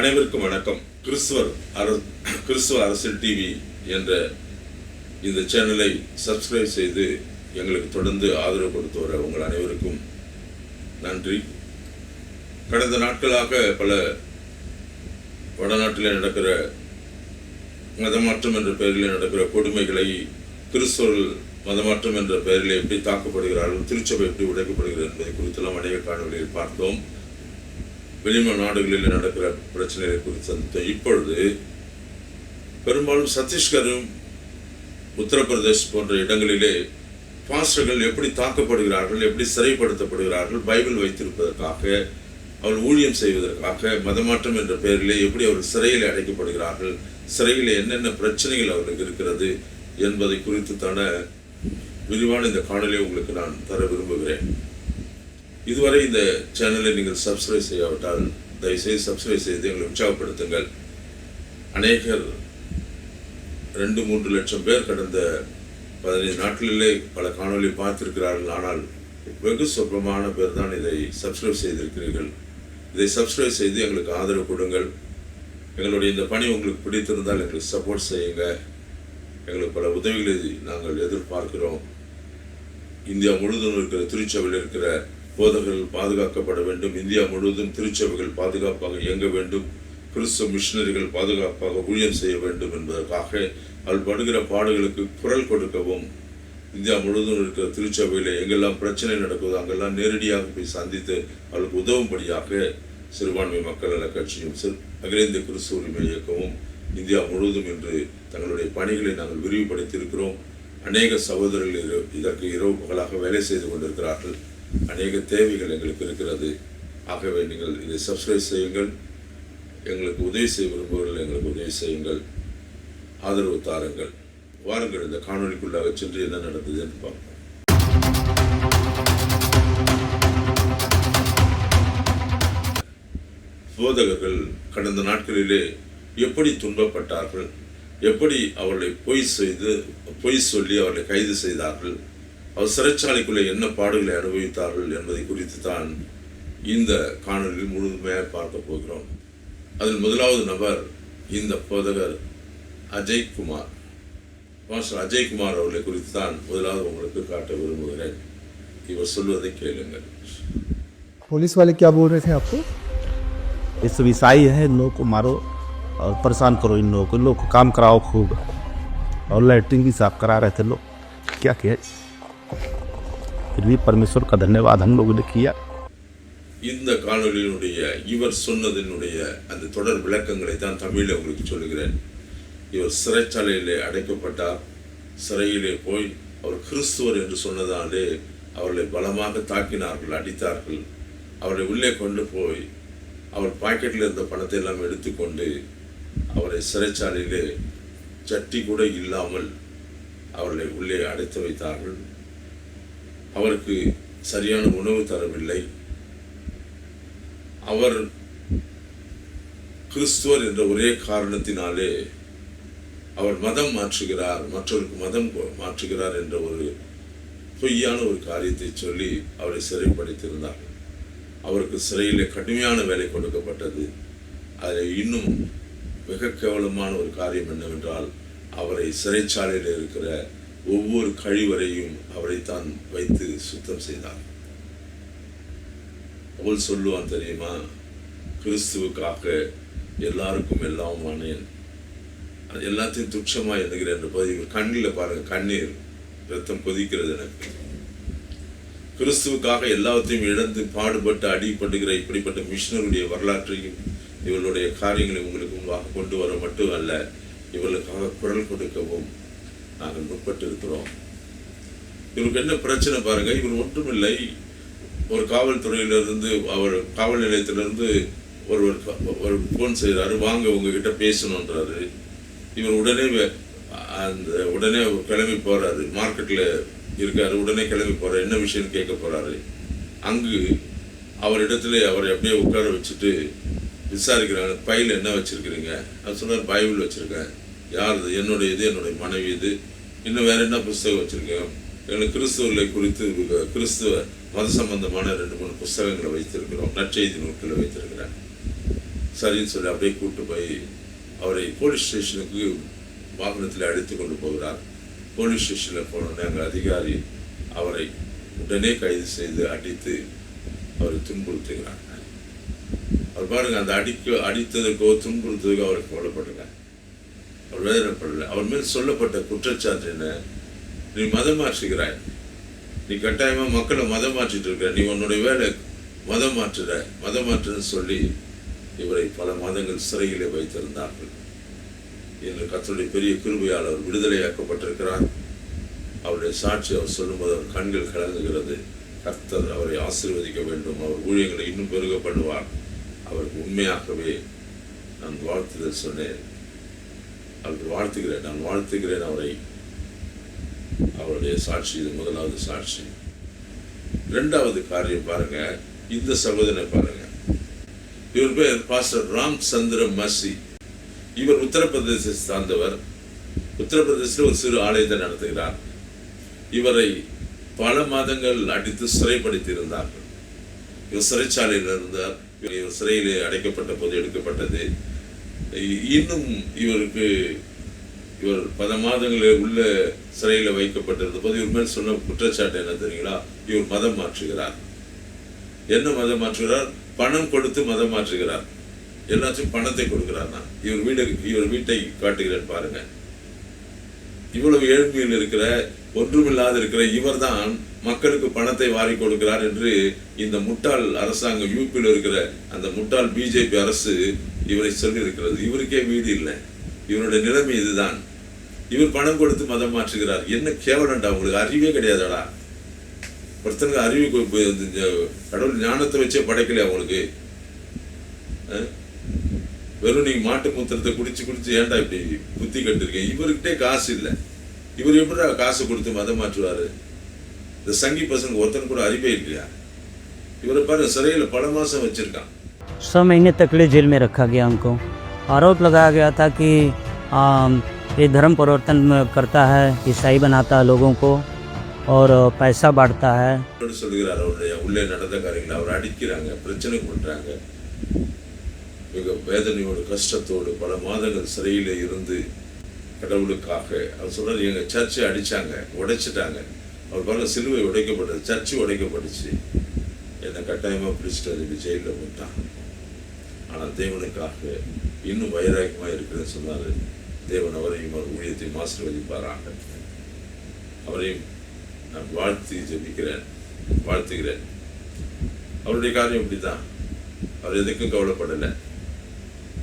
அனைவருக்கும் வணக்கம். கிறிஸ்துவ அரசியல் டிவி என்ற இந்த சேனலை சப்ஸ்கிரைப் செய்து எங்களுக்கு தொடர்ந்து ஆதரவு கொடுத்து வர உங்கள் அனைவருக்கும் நன்றி. கடந்த நாட்களாக பல வடநாட்டில் நடக்கிற மதமாற்றம் என்ற பெயரில் நடக்கிற கொடுமைகளை, கிறிஸ்தவர்கள் மதமாற்றம் என்ற பெயரில் எப்படி தாக்கப்படுகிறார்கள், திருச்சபை எப்படி உடைக்கப்படுகிறது என்பதை குறித்தெல்லாம் அநேக காணொலியில் பார்த்தோம். வெளிநாடுகளில் நடக்கிற பிரச்சனைகளை குறித்து சந்தித்தோம். இப்பொழுது பெரும்பாலும் சத்தீஸ்கரும் உத்தரப்பிரதேஷ் போன்ற இடங்களிலே பாஸ்டர்கள் எப்படி தாக்கப்படுகிறார்கள், எப்படி சிறைப்படுத்தப்படுகிறார்கள், பைபிள் வைத்திருப்பதற்காக, அவர்கள் ஊழியம் செய்வதற்காக, மதமாற்றம் என்ற பெயரிலே எப்படி அவர்கள் சிறையில் அடைக்கப்படுகிறார்கள், சிறையில் என்னென்ன பிரச்சனைகள் அவர்களுக்கு இருக்கிறது என்பதை குறித்து தான விரிவான இந்த காணொலியை உங்களுக்கு நான் தர விரும்புகிறேன். இதுவரை இந்த சேனலை நீங்கள் சப்ஸ்கிரைப் செய்யாவிட்டால் தயவுசெய்து சப்ஸ்கிரைப் செய்து எங்களை உற்சாகப்படுத்துங்கள். அநேகர் 2-3 லட்சம் பேர் கடந்த 15 நாட்களிலே பல காணொலி பார்த்திருக்கிறார்கள். ஆனால் வெகு சொற்பமான பேர் தான் இதை சப்ஸ்கிரைப் செய்திருக்கிறீர்கள். இதை சப்ஸ்கிரைப் செய்து எங்களுக்கு ஆதரவு கொடுங்கள். எங்களுடைய இந்த பணி உங்களுக்கு பிடித்திருந்தால் எங்களுக்கு சப்போர்ட் செய்யுங்க. எங்களுக்கு பல உதவிகளை நாங்கள் எதிர்பார்க்கிறோம். இந்தியா முழுவதும் இருக்கிற திருச்சபையில் இருக்கிற போதகர்கள் பாதுகாக்கப்பட வேண்டும். இந்தியா முழுவதும் திருச்சபைகள் பாதுகாப்பாக இயங்க வேண்டும். கிறிஸ்தவ மிஷனரிகள் பாதுகாப்பாக ஊழியம் செய்ய வேண்டும் என்பதற்காக அவள் படுகிற பாடுகளுக்கு குரல் கொடுக்கவும், இந்தியா முழுவதும் இருக்கிற திருச்சபையில் எங்கெல்லாம் பிரச்சனை நடக்குதோ அங்கெல்லாம் நேரடியாக போய் சந்தித்து அவளுக்கு உதவும்படியாக சிறுபான்மை மக்கள் நல கட்சியும் அகில இந்திய கிறிஸ்துவ உரிமை இயக்கமும் இந்தியா முழுவதும் இன்று தங்களுடைய பணிகளை நாங்கள் விரிவுபடுத்தியிருக்கிறோம். அநேக சகோதரர்கள் இதற்கு இரவு பகலாக வேலை செய்து கொண்டிருக்கிறார்கள். அநேக தேவைகள் எங்களுக்கு இருக்கிறது. ஆகவே நீங்கள் இதை சப்ஸ்கிரைப் செய்யுங்கள். எங்களுக்கு உதவி செய்ய விரும்புகிறவர்கள் எங்களுக்கு உதவி செய்யுங்கள், ஆதரவு தாருங்கள். வாருங்கள் இந்த காணொலிக்குள்ளாக சென்று என்ன நடந்தது என்று பார்ப்போம். போதகர்கள் கடந்த நாட்களிலே எப்படி துன்பப்பட்டார்கள், எப்படி அவர்களை பொய் சொல்லி அவர்களை கைது செய்தார்கள், அவர் சிறைச்சாலைக்குள்ளே என்ன பாடுகளை அனுபவித்தார்கள் என்பதை குறித்து தான் இந்த காணொலியில் முழுமையாக பார்க்க போகிறோம். அதில் முதலாவது நபர் இந்த போதகர் அஜய்குமார். மாஸ்டர் அஜய்குமார் அவர்களை குறித்து தான் முதலாவது உங்களுக்கு காட்ட விரும்புகிறேன். இவர் சொல்வதை கேளுங்கள். पुलिस वाले क्या बोल रहे थे आपको? ये सब ईसाई है, इन लोगों को मारो और परेशान करो, इन लोगों को काम कराओ खूब, और लैट्रिन भी साफ करा रहे थे लोग. क्या किया, फिर भी परमेश्वर का धन्यवाद हम लोगों ने किया. இந்த காணொலியினுடைய இவர் சொன்னதனுடைய அந்த தொடர் விளக்கங்களை தான் தமிழில் உங்களுக்கு சொல்லுகிறேன். இவர் சிறைச்சாலையிலே அடைக்கப்பட்டார். சிறையிலே போய் அவர் கிறிஸ்துவர் என்று சொன்னதாலே அவர்களை பலமாக தாக்கினார்கள், அடித்தார்கள். அவரை உள்ளே கொண்டு போய் அவர் பாக்கெட்டில் இருந்த பணத்தை எல்லாம் எடுத்துக்கொண்டு அவரை சிறைச்சாலையிலே சட்டி கூட இல்லாமல் அவர்களை உள்ளே அடைத்து வைத்தார்கள். அவருக்கு சரியான உணவு தரவில்லை. அவர் கிறிஸ்துவர் என்ற ஒரே காரணத்தினாலே அவர் மதம் மாற்றுகிறார், மற்றவருக்கு மதம் மாற்றுகிறார் என்ற ஒரு பொய்யான ஒரு காரியத்தை சொல்லி அவரை சிறைப்படுத்தியிருந்தார்கள். அவருக்கு சிறையிலே கடுமையான வேலை கொடுக்கப்பட்டது. அதில் இன்னும் மிக கேவலமான ஒரு காரியம் என்னவென்றால், அவரை சிறைச்சாலையில் இருக்கிற ஒவ்வொரு கழிவறையும் அவரை தான் வைத்து சுத்தம் செய்தார். அவள் சொல்லுவான் தெரியுமா, கிறிஸ்துவுக்காக எல்லாருக்கும் எல்லாம் ஆனேன், அது எல்லாத்தையும் துச்சமாக எண்ணுகிறேன் என்ற போது இவர் கண்ணில் பாருங்க, கண்ணீர் ரத்தம் கொதிக்கிறது. எனக்கு கிறிஸ்துவுக்காக எல்லாத்தையும் இழந்து பாடுபட்டு அடிபடுகிற இப்படிப்பட்ட மிஷனருடைய வரலாற்றையும் இவர்களுடைய காரியங்களை உங்களுக்கு முன்பாக கொண்டு வர மட்டும் அல்ல, இவர்களுக்காக குரல் கொடுக்கவும் நாங்கள் முற்பட்டு இருக்கிறோம். இவருக்கு என்ன பிரச்சனை பாருங்க, இவர் ஒன்றுமில்லை. ஒரு காவல்துறையிலிருந்து, அவர் காவல் நிலையத்திலிருந்து ஒரு ஃபோன் செய்கிறாரு, வாங்க உங்ககிட்ட பேசணுன்றாரு. இவர் உடனே கிளம்பி போறாரு. மார்க்கெட்டில் இருக்காரு, உடனே கிளம்பி போறாரு. என்ன விஷயம்னு கேட்க போறாரு. அங்கு அவரிடத்துல அவரை அப்படியே உட்கார வச்சுட்டு விசாரிக்கிறாங்க, பையில் என்ன வச்சிருக்கிறீங்க? அது சொன்னார், பைபிள் வச்சிருக்கேன். யார் இது? என்னுடைய மனைவி இது. இன்னும் வேற என்ன புஸ்தகம் வச்சிருக்கேன்? எங்களுக்கு கிறிஸ்துவர்களை குறித்து கிறிஸ்துவ மத சம்பந்தமான 2-3 புஸ்தகங்களை வைத்திருக்கிறோம், நற்செய்தி நூல்களை வைத்திருக்கிறேன். சரின்னு சொல்லி அப்படியே கூட்டு போய் அவரை போலீஸ் ஸ்டேஷனுக்கு வாகனத்தில் அழைத்து கொண்டு போகிறார். போலீஸ் ஸ்டேஷனில் போனோடனே அங்கே அதிகாரி அவரை உடனே கைது செய்து அடித்து அவரை துன்புறுத்துகிறார். அவர் பாருங்க, அந்த அடித்ததுக்கோ துன்புறுத்ததுக்கோ அவருக்கு கவலைப்படுங்க, அவர் வேதனைப்படலை. அவர் மேல் சொல்லப்பட்ட குற்றச்சாட்டு என்ன? நீ மதம் மாற்றுகிறாய், நீ கட்டாயமா மக்களை மதம் மாற்றிட்டு இருக்கிற, நீ உன்னுடைய வேலை மதம் மாற்றுன்னு சொல்லி இவரை பல மாதங்கள் சிறையிலே வைத்திருந்தார்கள். இன்று கர்த்தருடைய பெரிய கிருபையால் அவர் விடுதலையாக்கப்பட்டிருக்கிறார். அவருடைய சாட்சி அவர் சொல்லும்போது அவர் கண்கள் கலங்குகிறது. கர்த்தர் அவரை ஆசீர்வதிக்க வேண்டும், அவர் ஊழியங்களை இன்னும் பெருக பண்ணுவார். அவருக்கு உண்மையாகவே நான் வாழ்த்துதல் சொன்னேன். அவருக்கு நான் வாழ்த்துகிறேன் அவரை. அவருடைய சாட்சி இது முதலாவது சாட்சி. இரண்டாவது காரியம் பாருங்க, இந்த சகோதரனை பாருங்க. இவர் பேர் பாஸ்டர் ராம் சந்திர மசி. இவர் உத்தரப்பிரதேசத்தை சார்ந்தவர். உத்தரப்பிரதேசத்தில் ஒரு சிறு ஆலயத்தை நடத்துகிறார். இவரை பல மாதங்கள் அடித்து சிறைப்படுத்தி இருந்தார்கள். இவர் சிறைச்சாலையில் இருந்தார். இவர் சிறையிலே அடைக்கப்பட்ட போது எடுக்கப்பட்டது. இன்னும் இவர் பல மாதங்களில் உள்ள சிறையில் வைக்கப்பட்டிருந்த போது இவர் மேல் சொன்ன குற்றச்சாட்டு என்ன தெரியுங்களா? இவர் மதம் மாற்றுகிறார். என்ன மதம் மாற்றுகிறார்? பணம் கொடுத்து மதம் மாற்றுகிறார். எல்லாத்தையும் பணத்தை கொடுக்கிறார்னா இவர் வீட்டை காட்டுகிறேன் பாருங்க. இவ்வளவு ஏழ்மையில் இருக்கிற, ஒன்றுமில்லாத இருக்கிற இவர் தான் மக்களுக்கு பணத்தை வாரி கொடுக்கிறார் என்று இந்த முட்டாள் அரசாங்கம், யூபியில் இருக்கிற அந்த முட்டாள் பிஜேபி அரசு இவரை சொல்லி இருக்கிறது. இவருக்கே வீடு இல்லை, இவருடைய நிலைமை இதுதான். இவர் பணம் கொடுத்து மதம் மாற்றுகிறார். என்ன கேவலண்டா, உங்களுக்கு அறிவே கிடையாதாடா? ஒருத்தனுக்கு அறிவு, கடவுள் ஞானத்தை வச்சே படைக்கலையா உங்களுக்கு? வெறும் நீங்க மாட்டு மூத்திரத்தை குடிச்சு ஏன்டா இப்படி புத்தி கட்டிருக்கீங்க? இவர்கிட்டே காசு இல்லை, இவர் எப்படி காசு கொடுத்து மதம் மாற்றுவாரு? இந்த சங்கி பசங்க ஒருத்தன் கூட அறிவே இல்லையா? இவரை பாருங்க, சிறையில் பல மாசம் வச்சிருக்கான். 6 महीने तक के लिए जेल में रखा गया। उनको आरोप लगाया गया था कि ये धर्म परिवर्तन करता है, ईसाई बनाता है लोगों को और पैसा बांटता है. சொல்லுகிறார். அவருடைய உள்ளே நடந்த காரியங்களை அவர் அடிக்கிறாங்க, பிரச்சனை பண்றாங்க. மிக வேதனையோடு கஷ்டத்தோடு பல மாதங்கள் சிறையில இருந்து கடவுளுக்காக அவர் சொல்றாரு, எங்க சர்ச்சை அடிச்சாங்க, உடைச்சிட்டாங்க. அவர் பாருங்க, சிலுவை உடைக்கப்பட்டது, சர்ச்சு உடைக்கப்பட்டுச்சு. என்னை கட்டாயமா பிடிச்சிட்டு அதுக்கு ஜெயிலில் போட்டான். ஆனால் தேவனுக்காக இன்னும் வைராக்கியமாக இருக்கிறேன்னு சொன்னார். தேவன் அவரையும் அவர் ஊழியத்தையும் ஆசீர்வதிப்பாராக. அவரையும் நான் வாழ்த்துகிறேன். அவருடைய காரியம் இப்படிதான். அவர் எதுக்கும் கவலைப்படலை.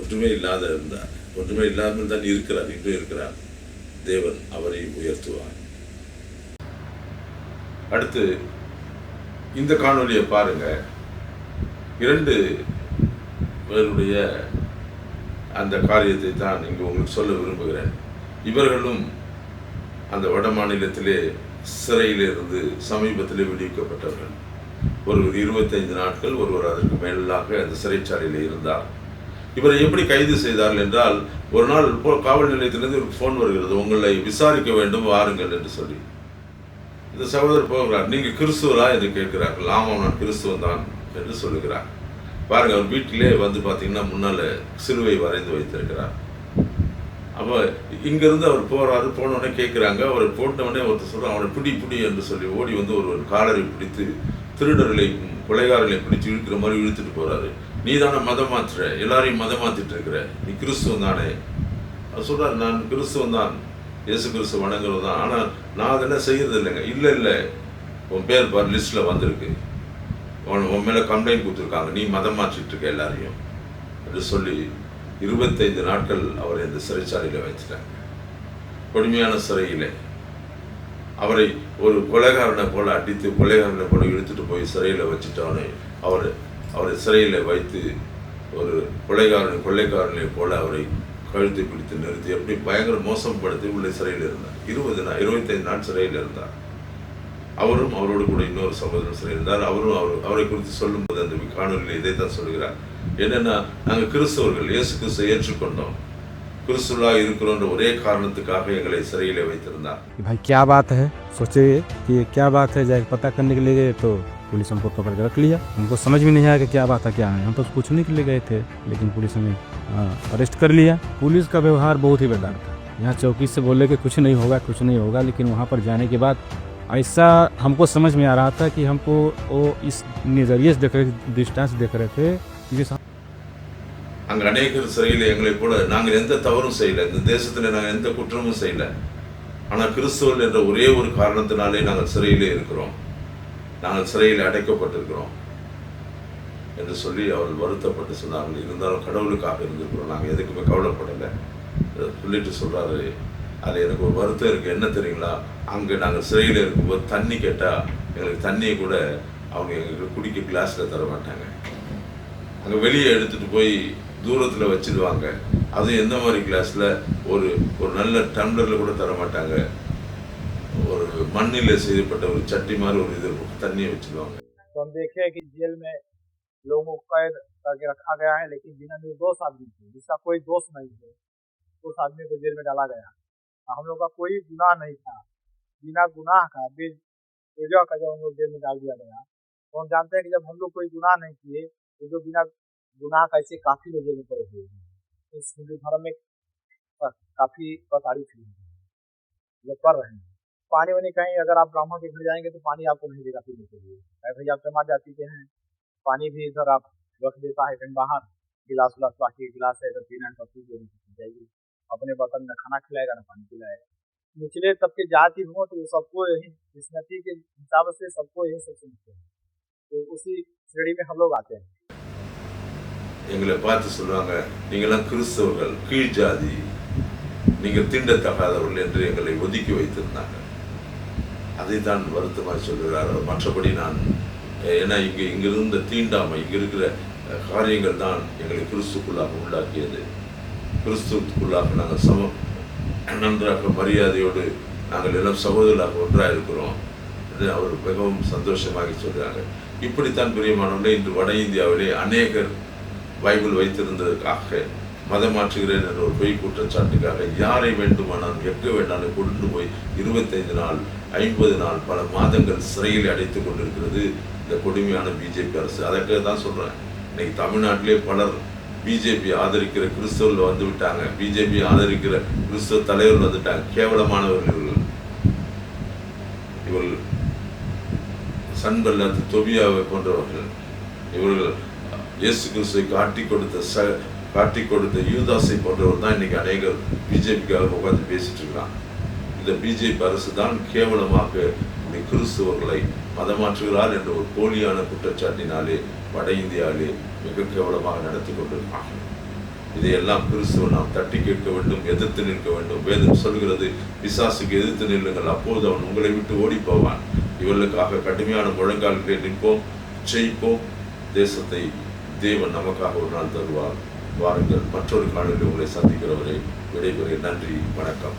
ஒற்றுமை இல்லாமல் தான் இருக்கிறார், இன்றும் இருக்கிறார். தேவன் அவரையும் உயர்த்துவார். அடுத்து இந்த காணொலியை பாருங்க. 2 பேருடைய அந்த காரியத்தை தான் இங்கு உங்களுக்கு சொல்ல விரும்புகிறேன். இவர்களும் அந்த வட மாநிலத்திலே சிறையிலிருந்து சமீபத்திலே விடுவிக்கப்பட்டவர்கள். ஒருவர் 25 நாட்கள், ஒருவர் அதற்கு மேலாக அந்த சிறைச்சாலையில் இருந்தார். இவரை எப்படி கைது செய்தார்கள் என்றால், ஒரு நாள் காவல் நிலையத்திலிருந்து ஒரு ஃபோன் வருகிறது, உங்களை விசாரிக்க வேண்டும், வாருங்கள் என்று சொல்லி. இந்த சகோதரர் போகிறார். நீங்க கிறிஸ்துவரா என்று கேட்கிறார்கள். ஆமாம், நான் கிறிஸ்துவன் தான் என்று சொல்லுகிறார். பாருங்க, அவர் வீட்டிலே வந்து பார்த்தீங்கன்னா முன்னால சிலுவை வரைந்து வைத்திருக்கிறார். அப்போ இங்கிருந்து அவர் போறாரு. போனோடனே கேட்குறாங்க. அவர் போட்டவுடனே ஒருத்தர் சொல்கிறார், அவனை பிடி என்று சொல்லி ஓடி வந்து ஒரு காலரை பிடித்து திருடர்களை, கொலைகாரர்களை பிடித்து இழுக்கிற மாதிரி இழுத்துட்டு போறாரு. நீ தானே மதம் மாற்றுற, எல்லாரையும் மதம் மாற்றிட்டு இருக்கிற, நீ கிறிஸ்துவன் தானே? அவர் சொல்றாரு, நான் கிறிஸ்துவன் தான், இயேசு கிறிஸ்துவ வணங்குறது தான். ஆனால் நான் அதெல்லாம் செய்யறது இல்லைங்க. இல்லை, உன் பேர் பார் லிஸ்ட்டில் வந்திருக்கு, உன் மேலே கம்ப்ளைண்ட் கொடுத்துருக்காங்க, நீ மதம் மாற்றிட்டு இருக்க எல்லாரையும் என்று சொல்லி 25 நாட்கள் அவரை அந்த சிறைச்சாலையில் வைத்துட்டாங்க. கொடுமையான சிறையில் அவரை ஒரு கொலைகாரனை போல அடித்து, கொலைகாரனை போல இழுத்துட்டு போய் சிறையில் வச்சுட்டோன்னே அவரை சிறையில் வைத்து ஒரு கொள்ளைக்காரனை போல அவரை கழுத்தை பிடித்து நிறுத்தி அப்படி பயங்கர மோசப்படுத்தி உள்ள சிறையில் இருந்தார். 25 நாள் சிறையில் இருந்தார். அவரும் அவரோடு கூட இன்னொரு சகோதரர் சிறையில் இருந்தார். அவரை குறித்து சொல்லும்போது அந்த காணொலியில் இதைத்தான் சொல்கிறார். என்னன்னா, நாங்கள் கிறிஸ்தவர்கள், இயேசு கிறிஸ்துவை ஏற்றுக்கொண்டோம், கிறிஸ்துவா இருக்கிறோன்ற ஒரே காரணத்துக்காக எங்களை சிறையிலே வைத்திருந்தார். भाई क्या बात है, सोचे कि ये क्या बात है, जाके पता करने के लिए गए तो पुलिस हमको पकड़ के रख लिया। हमको समझ में नहीं आया कि क्या बात है क्या है, हम तो कुछ नहीं के लिए गए थे, लेकिन पुलिस हमें अरेस्ट कर लिया। पुलिस का व्यवहार बहुत ही बेकार था। यहाँ चौकी से बोले कि कुछ नहीं होगा कुछ नहीं होगा, लेकिन वहाँ पर जाने के बाद ऐसा हमको समझ में आ रहा था कि हमको वो इस नज़रिए से देख रहे, डिस्टेंस देख रहे थे कि அங்கே அநேகர் சிறையில் எங்களைப் போல நாங்கள் எந்த தவறும் செய்யலை, இந்த தேசத்தில் நாங்கள் எந்த குற்றமும் செய்யலை, ஆனால் கிறிஸ்துவல் என்ற ஒரே ஒரு காரணத்தினாலே நாங்கள் சிறையிலே இருக்கிறோம், நாங்கள் சிறையில் அடைக்கப்பட்டிருக்கிறோம் என்று சொல்லி அவர்கள் வருத்தப்பட்டு சொன்னார்கள். இருந்தாலும் கடவுளுக்காக இருந்திருக்கிறோம், நாங்கள் எதுக்குமே கவலைப்படலை சொல்லிட்டு சொல்கிறாரு. அதில் எனக்கு ஒரு வருத்தம் இருக்குது, என்ன தெரியுங்களா, அங்கே நாங்கள் சிறையில் இருக்கும்போது தண்ணி கேட்டால் எங்களுக்கு தண்ணியை கூட அவங்க எங்களுக்கு குடிக்க கிளாஸில் தர மாட்டாங்க, அங்கே வெளியே எடுத்துகிட்டு போய் தூரத்தில் வச்சுடுவாங்க. அதுவும் எந்த மாதிரி கிளாஸில் ஒரு ஒரு நல்ல டம்ளரில் கூட தர மாட்டாங்க, ஒரு மண்ணில் செய்யப்பட்ட ஒரு சட்டி மாதிரி ஒரு இது தண்ணியை வச்சுடுவாங்க. तो हम देखे कि जेल में लोगों को कैद करके रखा गया है, लेकिन बिना निर्दोष आदमी थे जिसका कोई दोष नहीं है उस आदमी को जेल में डाला गया। हम लोग का कोई गुनाह नहीं था, बिना गुनाह का बेवजह का जब हम लोग जेल में डाल दिया गया, तो हम जानते हैं कि जब हम लोग कोई गुनाह नहीं किए तो जो बिना गुनाह का ऐसे काफी लोग जेल में पड़े हुए हैं। इस हिंदू धर्म में काफी तारीफ लोग कर रहे हैं। पानी वानी कहीं अगर आप ब्राह्मण के घर जाएंगे तो पानी आपको नहीं देगा पीने के लिए, भाई आप टमाटर जाति के हैं, पानी भी इधर आप रख देता है कहीं बाहर, गिलास उलास प्लास्टिक गिलास है, अगर पीना है तो जाइए, अपने बर्तन में खाना खिलाएगा ना पानी पिलाएगा। निचले तबके जाति हो तो सबको यही इस नदी के हिसाब से सबको यही सब समझते हैं, तो उसी श्रेणी में हम लोग आते हैं। எங்களை பார்த்து சொல்லுவாங்க, நீங்களாம் கிறிஸ்தவர்கள், கீழ் ஜாதி, நீங்கள் தீண்டத்தகாதவர்கள் என்று எங்களை ஒதுக்கி வைத்திருந்தாங்க. அதை தான் வருத்தமாக சொல்கிறார். மற்றபடி நான் ஏன்னா இங்கிருந்த தீண்டாமை, இங்கே இருக்கிற காரியங்கள் தான் எங்களை கிறிஸ்துக்குள்ளாக உண்டாக்கியது. கிறிஸ்துக்குள்ளாக நாங்கள் நன்றாக மரியாதையோடு நாங்கள் எல்லாம் சகோதரர்களாக ஒன்றாக இருக்கிறோம் என்று அவர் மிகவும் சந்தோஷமாக சொல்கிறாங்க. இப்படித்தான் பிரியமானவர்களே, இன்று வட இந்தியாவிலே அநேகர் பைபிள் வைத்திருந்ததற்காக மதம் மாற்றுகிறேன் என்ற ஒரு பொய் குற்றச்சாட்டுக்காக யாரை வேண்டுமானால் எங்கே வேண்டாலும் கொண்டு போய் 25 நாள் 50 நாள் பல மாதங்கள் சிறையில் அடைத்துக் கொண்டிருக்கிறது இந்த கொடுமையான பிஜேபி அரசு. அதற்காக தான் சொல்கிறேன், இன்னைக்கு தமிழ்நாட்டிலே பலர் பிஜேபி ஆதரிக்கிற கிறிஸ்தவர்கள் வந்து விட்டாங்க, பிஜேபி ஆதரிக்கிற கிறிஸ்தவ தலைவர்கள் வந்துட்டாங்க. கேவலமானவர்கள் இவர்கள், சன்பல்லாத் தொபியாவை போன்றவர்கள், இவர்கள் இயேசு கிறிஸ்துவை காட்டி கொடுத்த யூதாசை போன்றவர் தான் இன்னைக்கு அநேகர் பிஜேபிக்காக உட்காந்து பேசிட்டு இருக்கிறான். இந்த பிஜேபி அரசு தான் கேவலமாக இந்த கிறிஸ்துவர்களை மதமாற்றுகிறார் என்ற ஒரு போலியான குற்றச்சாட்டினாலே வட இந்தியாவிலே மிக கேவலமாக நடத்தி கொண்டிருக்காங்க. இதையெல்லாம் கிறிஸ்துவ நாம் தட்டி கேட்க வேண்டும், எதிர்த்து நிற்க வேண்டும். வேதம் சொல்கிறது, பிசாசுக்கு எதிர்த்து நில்லுங்கள், அப்போது அவன் உங்களை விட்டு ஓடி போவான். இவர்களுக்காக கடுமையான முழங்கால்களை நிற்போம், ஜெயிப்போம். தேசத்தை தேவன் நமக்காக ஒரு நாள் தருவார். வாருங்கள், மற்றொரு காலையில் உங்களை சந்திக்கிறவரை விடைபெறுகிறேன். நன்றி, வணக்கம்.